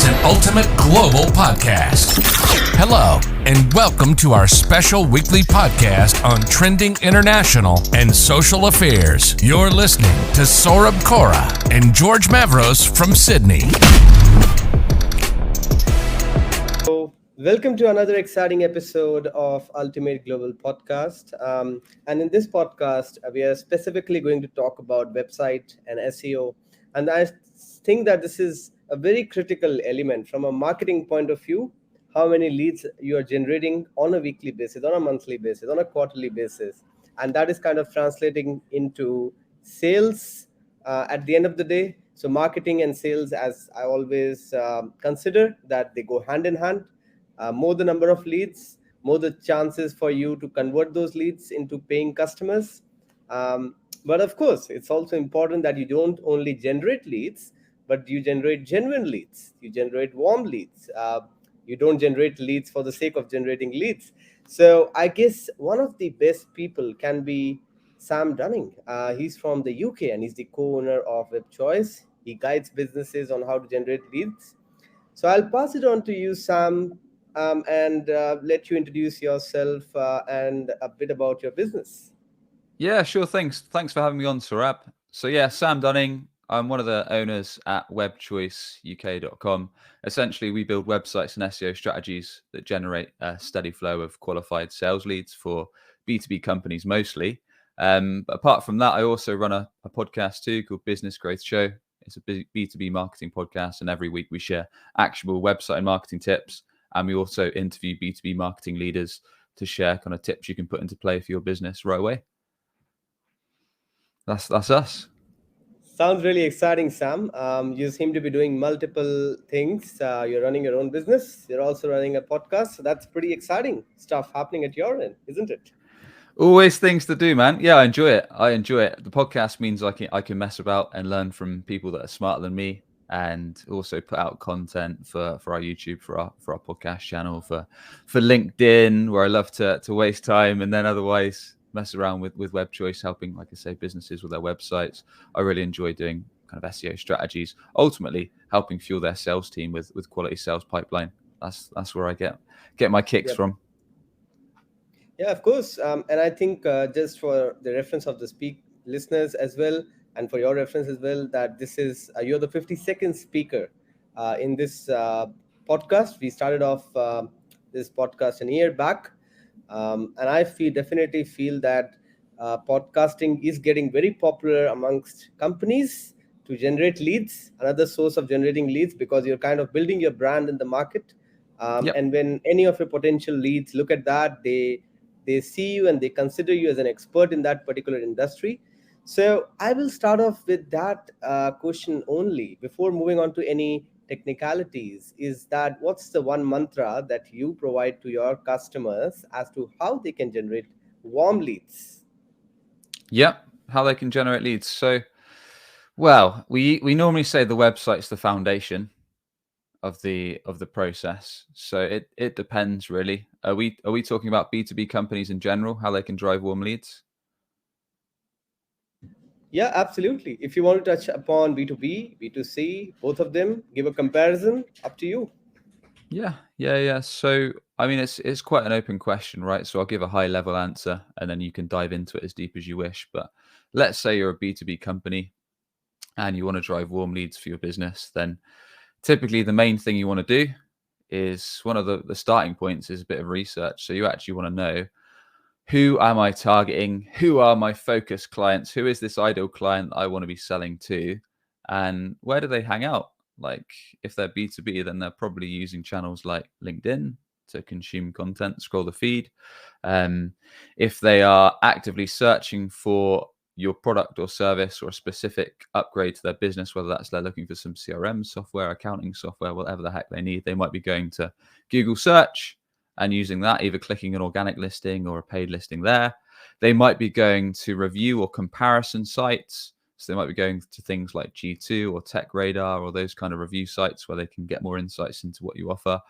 an ultimate global podcast. Hello, and welcome to our special weekly podcast on trending international and social affairs. You're listening to Saurabh Kora and George Mavros from Sydney. So, welcome to another exciting episode of Ultimate Global Podcast. And in this podcast, we are specifically going to talk about website and SEO. And I think that this is a very critical element from a marketing point of view. How many leads you are generating on a weekly basis, on a monthly basis, on a quarterly basis. And that is kind of translating into sales at the end of the day. So marketing and sales, as I always consider, that they go hand in hand. More the number of leads, more the chances for you to convert those leads into paying customers. But of course, it's also important that you don't only generate leads, but you generate genuine leads. You generate warm leads. You don't generate leads for the sake of generating leads. So I guess one of the best people can be Sam Dunning. He's from the UK and he's the co-owner of WebChoice. He guides businesses on how to generate leads. So I'll pass it on to you, Sam, and let you introduce yourself and a bit about your business. Yeah, sure. Thanks for having me on, Saurabh. So yeah, Sam Dunning. I'm one of the owners at webchoiceuk.com. Essentially, we build websites and SEO strategies that generate a steady flow of qualified sales leads for B2B companies mostly. But apart from that, I also run a podcast too called Business Growth Show. It's a B2B marketing podcast, and every week we share actionable website and marketing tips. And we also interview B2B marketing leaders to share kind of tips you can put into play for your business right away. That's us. Sounds really exciting, Sam. You seem to be doing multiple things. You're running your own business. You're also running a podcast. So that's pretty exciting stuff happening at your end, isn't it? Always things to do, man. Yeah, I enjoy it. The podcast means I can mess about and learn from people that are smarter than me, and also put out content for our YouTube, for our podcast channel, for LinkedIn, where I love to waste time, and then otherwise mess around with WebChoice, helping, like I say, businesses with their websites. I really enjoy doing kind of SEO strategies, ultimately helping fuel their sales team with quality sales pipeline. That's where I get my kicks from. Yeah, of course. And I think just for the reference of the listeners as well, and for your reference as well, that this is you're the 52nd speaker in this podcast. We started off this podcast a year back. And I definitely feel that podcasting is getting very popular amongst companies to generate leads, another source of generating leads, because you're kind of building your brand in the market. Yep. And when any of your potential leads look at that, they see you and they consider you as an expert in that particular industry. So I will start off with that question only before moving on to any technicalities. Is that what's the one mantra that you provide to your customers as to how they can generate warm leads? Yep, how they can generate leads. So, well, we normally say the website's the foundation of the process. So it depends really. Are we talking about B2B companies in general, how they can drive warm leads? Yeah, absolutely. If you want to touch upon B2B, B2C, both of them, give a comparison, up to you. Yeah. So, I mean, it's quite an open question, right? So I'll give a high level answer and then you can dive into it as deep as you wish. But let's say you're a B2B company and you want to drive warm leads for your business, then typically the main thing you want to do is, one of the starting points is a bit of research. So you actually want to know, who am I targeting? Who are my focus clients? Who is this ideal client I want to be selling to? And where do they hang out? Like, if they're B2B, then they're probably using channels like LinkedIn to consume content, scroll the feed. If they are actively searching for your product or service or a specific upgrade to their business, whether that's they're looking for some CRM software, accounting software, whatever the heck they need, they might be going to Google search and using that, either clicking an organic listing or a paid listing there. They might be going to review or comparison sites. So they might be going to things like G2 or Tech Radar or those kind of review sites where they can get more insights into what you offer.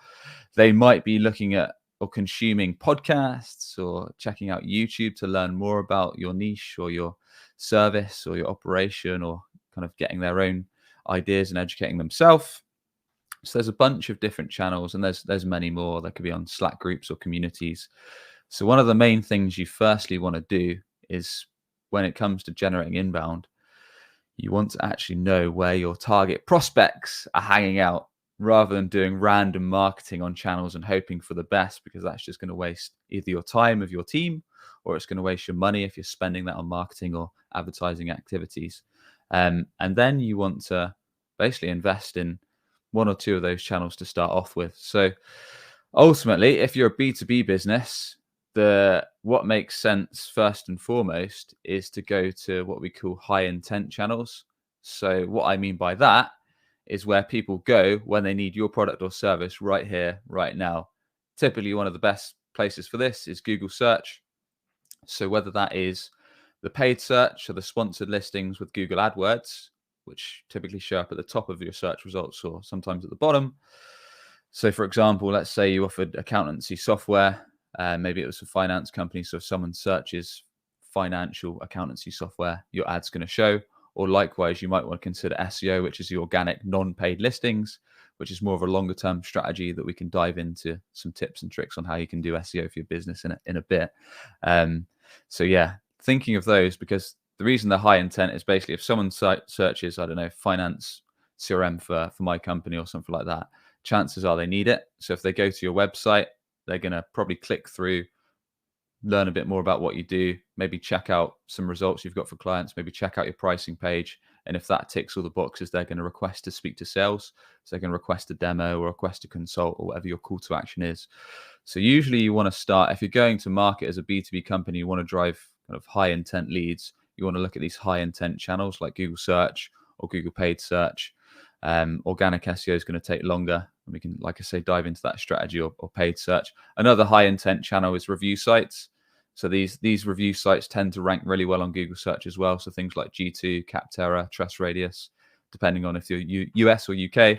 They might be looking at or consuming podcasts or checking out YouTube to learn more about your niche or your service or your operation, or kind of getting their own ideas and educating themselves. So there's a bunch of different channels, and there's many more. They could be on Slack groups or communities. So one of the main things you firstly want to do is, when it comes to generating inbound, you want to actually know where your target prospects are hanging out, rather than doing random marketing on channels and hoping for the best, because that's just going to waste either your time of your team, or it's going to waste your money if you're spending that on marketing or advertising activities. And then you want to basically invest in one or two of those channels to start off with. So ultimately, if you're a B2B business, what makes sense first and foremost is to go to what we call high intent channels. So what I mean by that is where people go when they need your product or service right here, right now. Typically, one of the best places for this is Google search. So whether that is the paid search or the sponsored listings with Google AdWords, which typically show up at the top of your search results or sometimes at the bottom. So for example, let's say you offered accountancy software, maybe it was a finance company. So if someone searches financial accountancy software, your ad's going to show. Or likewise, you might want to consider SEO, which is the organic non-paid listings, which is more of a longer term strategy that we can dive into some tips and tricks on how you can do SEO for your business in a bit. So yeah, thinking of those, because the reason they're high intent is basically if someone searches, I don't know, finance CRM for my company or something like that, chances are they need it. So if they go to your website, they're going to probably click through, learn a bit more about what you do, maybe check out some results you've got for clients, maybe check out your pricing page. And if that ticks all the boxes, they're going to request to speak to sales. So they can request a demo or request a consult or whatever your call to action is. So usually you want to start, if you're going to market as a B2B company, you want to drive kind of high intent leads. You want to look at these high intent channels like Google search or Google paid search. Organic SEO is going to take longer. And we can, like I say, dive into that strategy or paid search. Another high intent channel is review sites. So these review sites tend to rank really well on Google search as well. So things like G2, Capterra, TrustRadius, depending on if you're US or UK,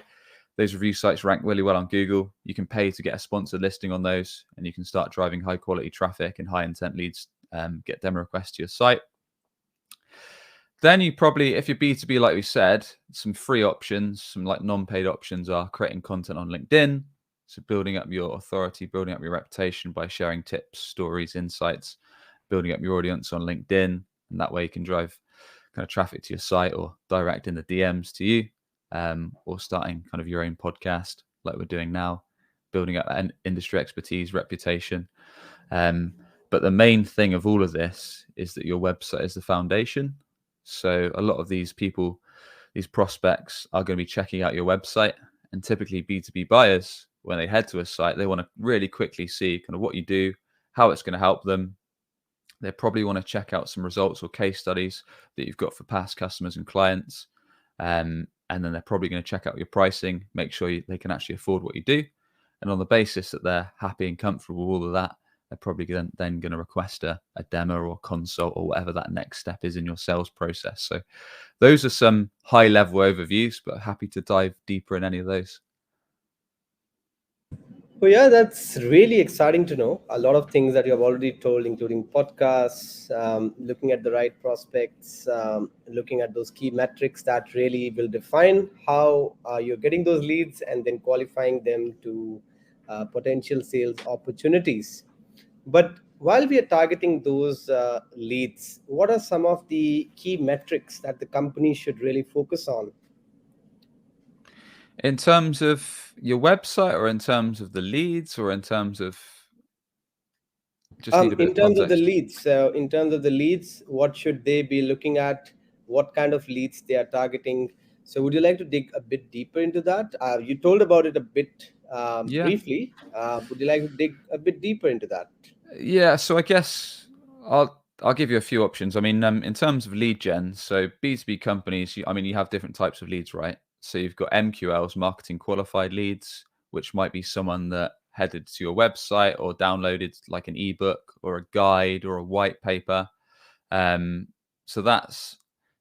those review sites rank really well on Google. You can pay to get a sponsored listing on those, and you can start driving high quality traffic and high intent leads, get demo requests to your site. Then you probably, if you're B2B, like we said, some free options, some like non-paid options are creating content on LinkedIn. So building up your authority, building up your reputation by sharing tips, stories, insights, building up your audience on LinkedIn. And that way you can drive kind of traffic to your site or direct in the DMs to you, or starting kind of your own podcast like we're doing now, building up an industry expertise, reputation. But the main thing of all of this is that your website is the foundation. So a lot of these people, these prospects are going to be checking out your website, and typically B2B buyers, when they head to a site, they want to really quickly see kind of what you do, how it's going to help them. They probably want to check out some results or case studies that you've got for past customers and clients. And then they're probably going to check out your pricing, make sure they can actually afford what you do. And on the basis that they're happy and comfortable with all of that, they're probably then going to request a demo or consult or whatever that next step is in your sales process. So those are some high level overviews, but happy to dive deeper in any of those. Well, yeah, that's really exciting to know. A lot of things that you have already told, including podcasts, looking at the right prospects, looking at those key metrics that really will define how you're getting those leads, and then qualifying them to potential sales opportunities. But while we are targeting those leads, what are some of the key metrics that the company should really focus on? In terms of your website, or in terms of the leads, or in terms of, just need a bit In of terms of the context. leads, what should they be looking at? What kind of leads they are targeting? So, would you like to dig a bit deeper into that? You told about it a bit Yeah. briefly. Would you like to dig a bit deeper into that? Yeah, so I guess I'll give you a few options. I mean, in terms of lead gen, so B2B companies, you have different types of leads, right? So you've got MQLs, marketing qualified leads, which might be someone that headed to your website or downloaded like an ebook or a guide or a white paper. So that's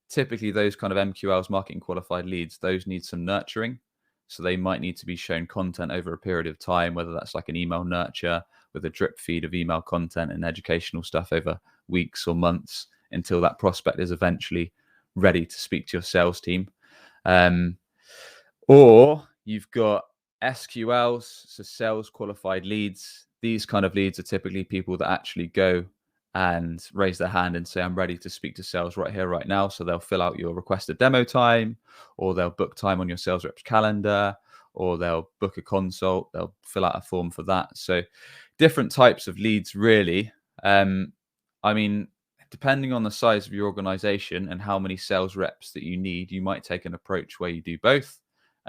typically those kind of MQLs, marketing qualified leads. Those need some nurturing. So they might need to be shown content over a period of time, whether that's like an email nurture with a drip feed of email content and educational stuff over weeks or months until that prospect is eventually ready to speak to your sales team. Or you've got SQLs, so sales qualified leads. These kind of leads are typically people that actually go and raise their hand and say, I'm ready to speak to sales right here, right now. So they'll fill out your requested demo time, or they'll book time on your sales rep's calendar, or they'll book a consult. They'll fill out a form for that. So different types of leads, really. I mean, depending on the size of your organization and how many sales reps that you need, you might take an approach where you do both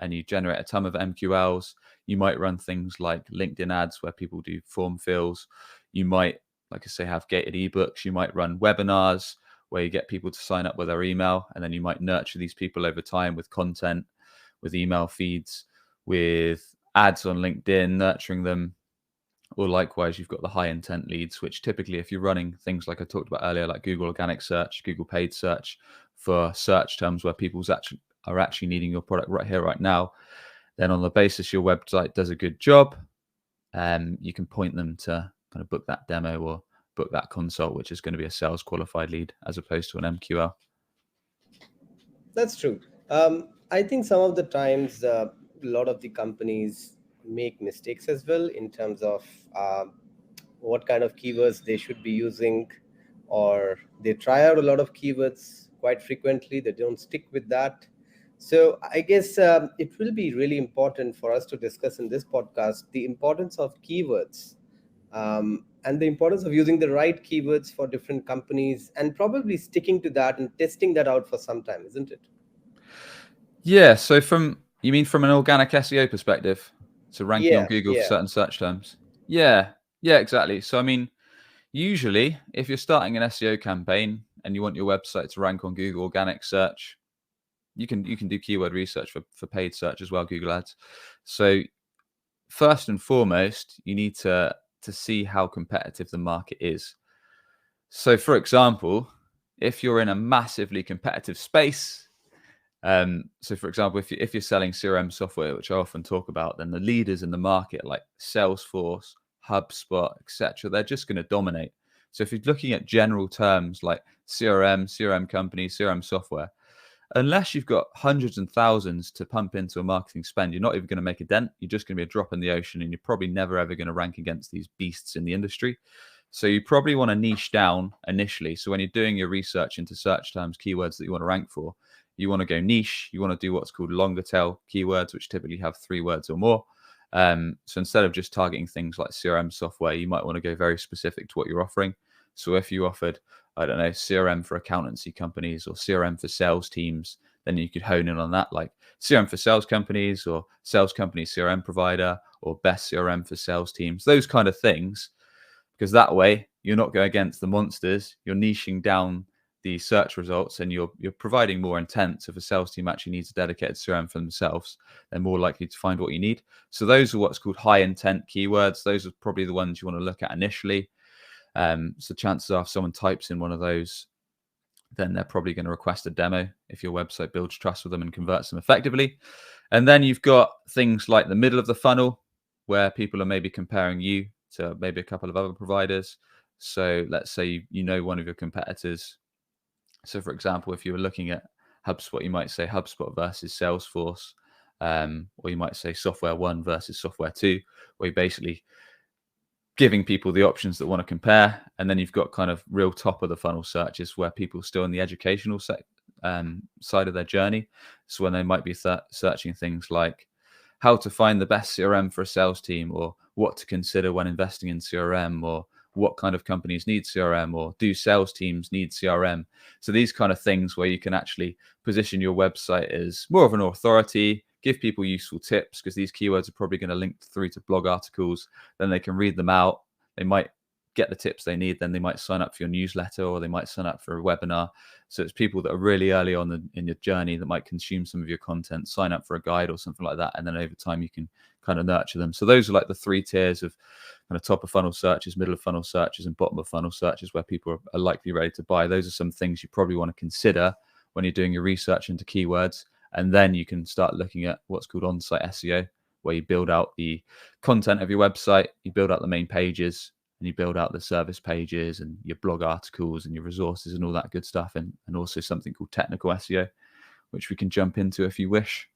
and you generate a ton of MQLs. You might run things like LinkedIn ads where people do form fills. You might, like I say, have gated ebooks. You might run webinars where you get people to sign up with their email, and then you might nurture these people over time with content, with email feeds, with ads on LinkedIn, nurturing them. Or likewise, you've got the high intent leads, which typically, if you're running things like I talked about earlier, like Google organic search, Google paid search for search terms where people's are actually needing your product right here, right now, then on the basis your website does a good job, you can point them to kind of book that demo or book that consult, which is going to be a sales qualified lead as opposed to an MQL. That's true. I think some of the times a lot of the companies make mistakes as well in terms of what kind of keywords they should be using, or they try out a lot of keywords quite frequently. They don't stick with that. So I guess it will be really important for us to discuss in this podcast the importance of keywords, and the importance of using the right keywords for different companies, and probably sticking to that and testing that out for some time, isn't it? Yeah. So you mean from an organic SEO perspective? So ranking on Yeah, Google for yeah. certain search terms? Yeah. Yeah, exactly. So, I mean, usually if you're starting an SEO campaign and you want your website to rank on Google organic search, you can do keyword research for paid search as well, Google ads. So first and foremost, you need to see how competitive the market is. So for example, if you're in a massively competitive space, so for example, if you're selling CRM software, which I often talk about, then the leaders in the market like Salesforce, HubSpot, etc., they're just going to dominate. So if you're looking at general terms like CRM companies, CRM software, unless you've got hundreds and thousands to pump into a marketing spend, you're not even going to make a dent. You're just going to be a drop in the ocean, and you're probably never ever going to rank against these beasts in the industry. So you probably want to niche down initially. So when you're doing your research into search terms, keywords that you want to rank for, you want to go niche. You want to do what's called longer tail keywords, which typically have 3 words or more. So instead of just targeting things like CRM software, you might want to go very specific to what you're offering. So if you offered, I don't know, CRM for accountancy companies or CRM for sales teams, then you could hone in on that, like CRM for sales companies or sales company CRM provider or best CRM for sales teams, those kind of things. Because that way you're not going against the monsters, you're niching down the search results, and you're providing more intent. So if a sales team actually needs a dedicated CRM for themselves, they're more likely to find what you need. So those are what's called high intent keywords. Those are probably the ones you want to look at initially. So chances are if someone types in one of those, then they're probably going to request a demo if your website builds trust with them and converts them effectively. And then you've got things like the middle of the funnel, where people are maybe comparing you to maybe a couple of other providers. So let's say you know one of your competitors. So for example, if you were looking at HubSpot, you might say HubSpot versus Salesforce, or you might say Software 1 versus Software 2, where you basically giving people the options that want to compare. And then you've got kind of real top of the funnel searches where people are still in the educational side of their journey. So when they might be searching things like how to find the best CRM for a sales team, or what to consider when investing in CRM, or what kind of companies need CRM, or do sales teams need CRM? So these kind of things where you can actually position your website as more of an authority, give people useful tips, because these keywords are probably going to link through to blog articles. Then they can read them out. They might get the tips they need. Then they might sign up for your newsletter, or they might sign up for a webinar. So it's people that are really early on in your journey that might consume some of your content, sign up for a guide or something like that. And then over time, you can kind of nurture them. So those are like the 3 tiers of kind of top of funnel searches, middle of funnel searches, and bottom of funnel searches, where people are likely ready to buy. Those are some things you probably want to consider when you're doing your research into keywords. And then you can start looking at what's called on-site SEO, where you build out the content of your website, you build out the main pages, and you build out the service pages and your blog articles and your resources and all that good stuff. And also something called technical SEO, which we can jump into if you wish.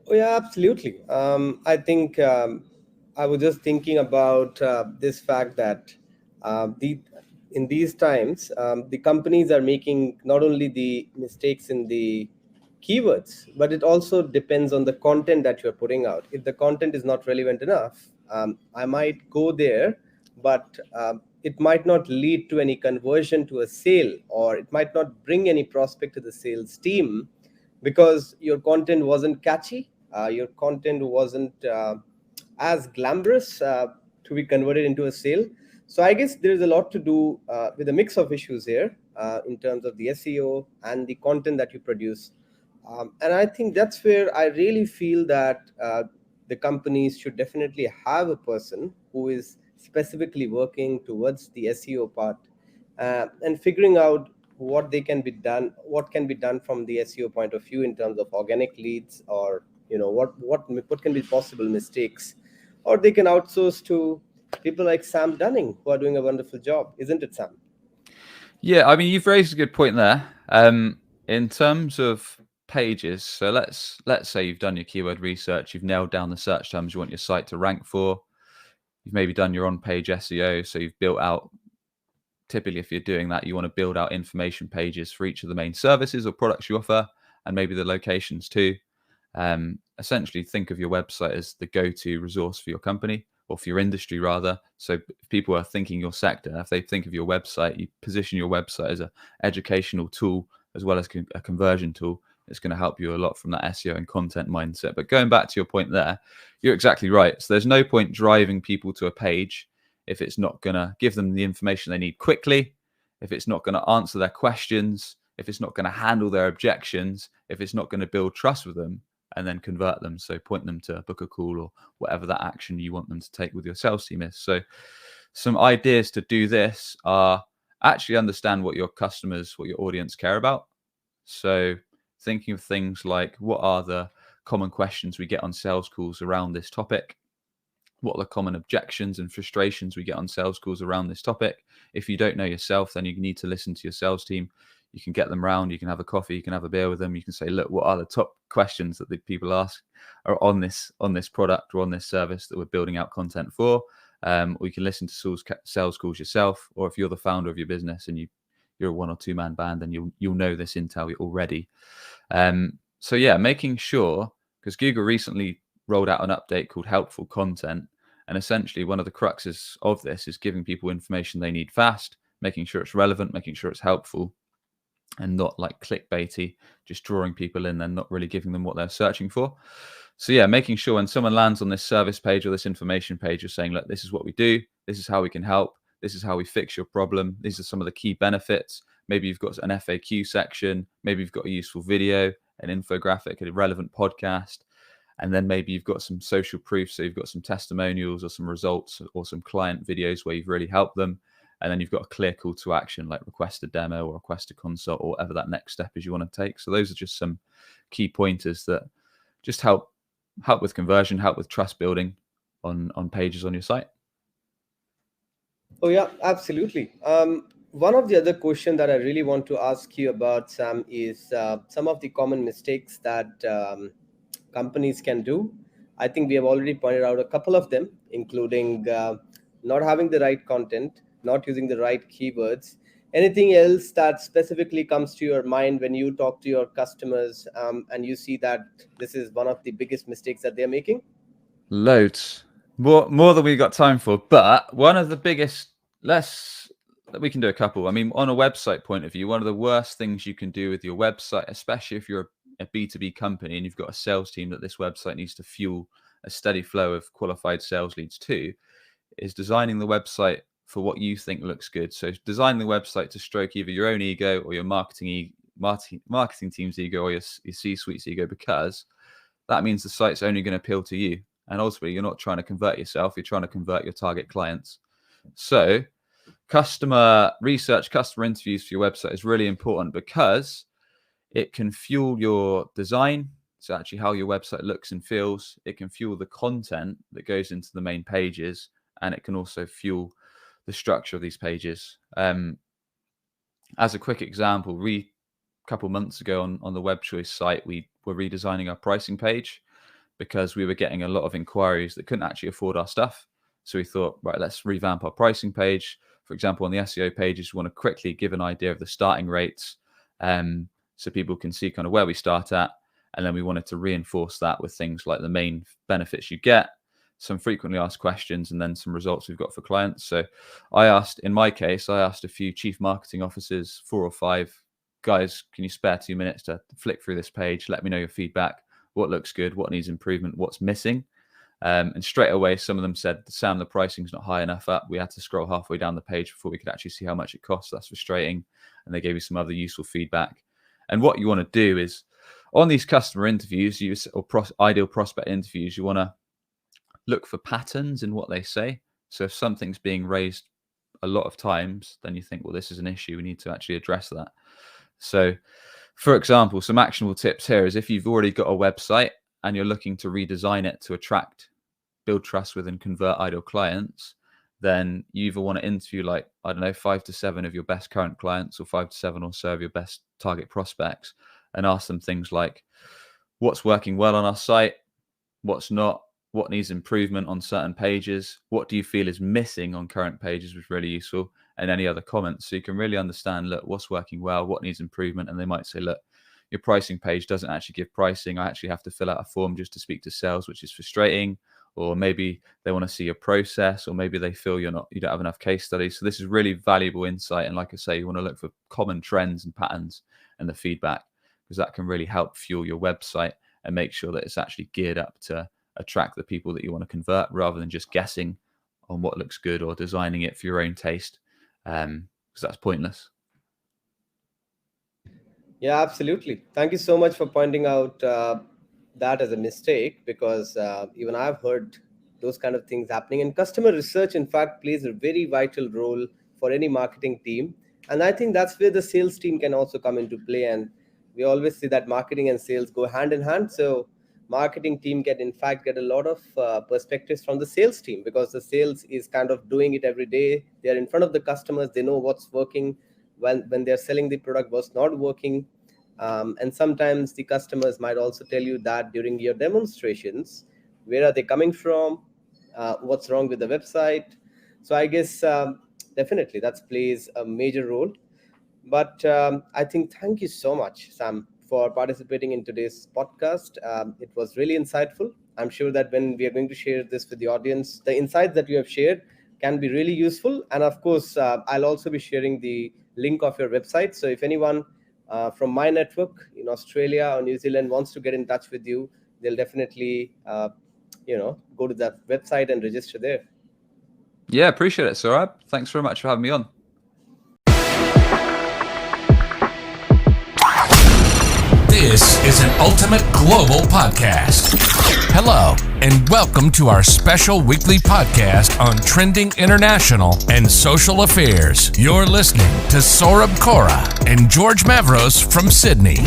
Oh, yeah, absolutely. I think I was just thinking about this fact that the in these times the companies are making not only the mistakes in the keywords, but it also depends on the content that you're putting out. If the content is not relevant enough, I might go there, but it might not lead to any conversion to a sale, or it might not bring any prospect to the sales team because your content wasn't catchy, your content wasn't as glamorous to be converted into a sale. So I guess there's a lot to do with a mix of issues here in terms of the SEO and the content that you produce. And I think that's where I really feel that the companies should definitely have a person who is specifically working towards the SEO part and figuring out what can be done from the SEO point of view in terms of organic leads, or what can be possible mistakes, or they can outsource to people like Sam Dunning who are doing a wonderful job, isn't it, Sam? Yeah, I mean, you've raised a good point there. In terms of pages, so let's say you've done your keyword research, you've nailed down the search terms you want your site to rank for. You've maybe done your on-page SEO, so you've built out. Typically, if you're doing that, you want to build out information pages for each of the main services or products you offer, and maybe the locations too. Essentially, think of your website as the go-to resource for your company, or for your industry rather. So if people are thinking your sector, if they think of your website, you position your website as an educational tool as well as a conversion tool. It's going to help you a lot from that SEO and content mindset. But going back to your point there, you're exactly right. So there's no point driving people to a page if it's not going to give them the information they need quickly, if it's not going to answer their questions, if it's not going to handle their objections, if it's not going to build trust with them and then convert them. So point them to book a call or whatever that action you want them to take with your sales team is. So some ideas to do this are actually understand what your customers, what your audience care about. So thinking of things like, what are the common questions we get on sales calls around this topic? What are the common objections and frustrations we get on sales calls around this topic? If you don't know yourself, then you need to listen to your sales team. You can get them round, you can have a coffee, you can have a beer with them. You can say, look, what are the top questions that the people ask are on this product or on this service that we're building out content for? Or you can listen to sales calls yourself. Or if you're the founder of your business and you're a 1 or 2 man band, then you'll know this intel already. So yeah, making sure, because Google recently rolled out an update called helpful content. And essentially one of the cruxes of this is giving people information they need fast, making sure it's relevant, making sure it's helpful, and not like clickbaity, just drawing people in and not really giving them what they're searching for. So yeah, making sure when someone lands on this service page or this information page, you're saying, look, this is what we do. This is how we can help. This is how we fix your problem. These are some of the key benefits. Maybe you've got an FAQ section. Maybe you've got a useful video, an infographic, a relevant podcast. And then maybe you've got some social proof. So you've got some testimonials or some results or some client videos where you've really helped them. And then you've got a clear call to action, like request a demo or request a consult or whatever that next step is you want to take. So those are just some key pointers that just help with conversion, help with trust building on pages on your site. Oh yeah, absolutely. One of the other questions that I really want to ask you about, Sam, is some of the common mistakes that companies can do. I think we have already pointed out a couple of them, including not having the right content, not using the right keywords. Anything else that specifically comes to your mind when you talk to your customers and you see that this is one of the biggest mistakes that they're making? Loads. More than we got time for. But one of the biggest, we can do a couple. I mean, on a website point of view, one of the worst things you can do with your website, especially if you're a B2B company and you've got a sales team that this website needs to fuel a steady flow of qualified sales leads to, is designing the website for what you think looks good. So designing the website to stroke either your own ego or your marketing team's ego or your C-suite's ego, because that means the site's only going to appeal to you. And ultimately, you're not trying to convert yourself, you're trying to convert your target clients. So customer research, customer interviews for your website is really important because it can fuel your design. So actually how your website looks and feels. It can fuel the content that goes into the main pages, and it can also fuel the structure of these pages. As a quick example, a couple months ago on the Web Choice site, we were redesigning our pricing page. because we were getting a lot of inquiries that couldn't actually afford our stuff. So we thought, right, let's revamp our pricing page. For example, on the SEO pages, we want to quickly give an idea of the starting rates, so people can see kind of where we start at. And then we wanted to reinforce that with things like the main benefits you get, some frequently asked questions, and then some results we've got for clients. So in my case, I asked a few chief marketing officers, 4 or 5, guys, can you spare 2 minutes to flick through this page? Let me know your feedback. What looks good? What needs improvement? What's missing? And straight away, some of them said, Sam, the pricing's not high enough up. We had to scroll halfway down the page before we could actually see how much it costs. That's frustrating. And they gave you some other useful feedback. And what you want to do is, on these customer interviews, ideal prospect interviews, you want to look for patterns in what they say. So if something's being raised a lot of times, then you think, well, this is an issue. We need to actually address that. So, for example, some actionable tips here is if you've already got a website and you're looking to redesign it to attract, build trust with, and convert ideal clients, then you either want to interview 5 to 7 of your best current clients, or 5 to 7 or so of your best target prospects, and ask them things like, what's working well on our site, what's not, what needs improvement on certain pages, what do you feel is missing on current pages, which is really useful, and any other comments. So you can really understand, look, what's working well, what needs improvement. And they might say, look, your pricing page doesn't actually give pricing. I actually have to fill out a form just to speak to sales, which is frustrating. Or maybe they want to see your process, or maybe they feel you don't have enough case studies. So this is really valuable insight. And like I say, you want to look for common trends and patterns and the feedback, because that can really help fuel your website and make sure that it's actually geared up to attract the people that you want to convert, rather than just guessing on what looks good or designing it for your own taste, because that's pointless. Yeah, absolutely. Thank you so much for pointing out that as a mistake, because even I've heard those kind of things happening. And customer research, in fact, plays a very vital role for any marketing team. And I think that's where the sales team can also come into play. And we always see that marketing and sales go hand in hand. So marketing team can in fact get a lot of perspectives from the sales team, because the sales is kind of doing it every day. They're in front of the customers. They know what's working when they're selling the product, what's not working. And sometimes the customers might also tell you that during your demonstrations, where are they coming from? What's wrong with the website? So I guess definitely that plays a major role. But I think thank you so much, Sam, for participating in today's podcast. It was really insightful. I'm sure that when we are going to share this with the audience, the insights that you have shared can be really useful. And of course, I'll also be sharing the link of your website. So if anyone from my network in Australia or New Zealand wants to get in touch with you, they'll definitely go to that website and register there. Yeah, appreciate it, Saurabh. Thanks very much for having me on. This is an Ultimate Global Podcast. Hello, and welcome to our special weekly podcast on trending international and social affairs. You're listening to Saurabh Kora and George Mavros from Sydney.